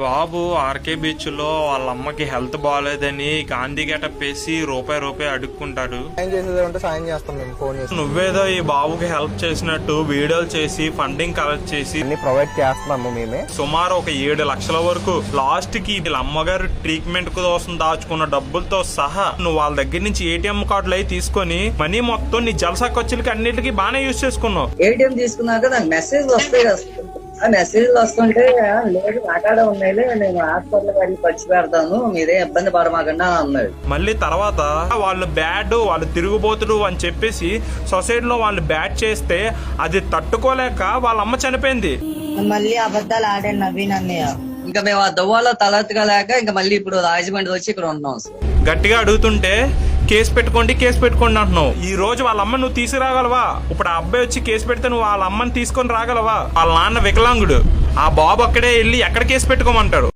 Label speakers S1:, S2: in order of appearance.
S1: బాబు RK beach లో వాళ్ళ అమ్మకి హెల్త్ బాగాలేదని గాంధీ గెటప్ వేసి రూపాయి అడుక్కుంటాడు.
S2: సాయం చేసేది ఉంటే సాయం చేస్తాం మేము ఫోన్ చేసి.
S1: నువ్వేదో ఈ బాబుకి హెల్ప్ చేసినట్టు వీడియోలు చేసి ఫండింగ్ కలెక్ట్ చేసి
S2: అన్ని ప్రొవైడ్ చేస్తున్నాము మేమే.
S1: సుమారు ఒక 7 లక్షల వరకు లాస్ట్ కి వీళ్ళ అమ్మగారు ట్రీట్మెంట్ కోసం దాచుకున్న డబ్బులతో సహా నువ్వు వాళ్ళ దగ్గర నుంచి ఏటీఎం కార్డులు అయి తీసుకొని మనీ మొత్తం నీ జలసా ఖర్చులకి అన్నిటికీ బాగానే యూజ్ చేసుకున్నావు.
S3: ఏటీఎం తీసుకున్నాక నాకు మెసేజ్ వస్తాయి కదా, ఆ మెసేజ్ వస్తుంటే లేదు మాట్లాడే ఉన్నాయిలే, నేను హాస్పిటల్ వాడికి ఖర్చు పెడతాను, మీరే ఇబ్బంది పడమాకండి అని అన్నాడు.
S1: మళ్ళీ తర్వాత వాళ్ళు బ్యాడ్, వాళ్ళు తిరుగుబోతుడు అని చెప్పేసి సొసైటీలో వాళ్ళు బ్యాడ్ చేస్తే అది తట్టుకోలేక వాళ్ళ అమ్మ చనిపోయింది.
S4: మళ్ళీ అబద్ధాలు ఆడాను నవీన్ అన్నయ్య.
S3: ఇంకా మేము ఆ దువ్వాలో తలెత్తగలేక ఇంకా మళ్ళీ ఇప్పుడు రాజమండ్రి వచ్చి ఇక్కడ ఉన్నాం సార్.
S1: గట్టిగా అడుగుతుంటే కేసు పెట్టుకోండి అంటున్నావు. ఈ రోజు వాళ్ళ అమ్మ నువ్వు తీసుకురాగలవా? ఇప్పుడు ఆ అబ్బాయి వచ్చి కేసు పెడితే నువ్వు వాళ్ళ అమ్మని తీసుకొని రాగలవా? వాళ్ళ నాన్న వికలాంగుడు, ఆ బాబు అక్కడే వెళ్ళి ఎక్కడ కేసు పెట్టుకోమంటాడు?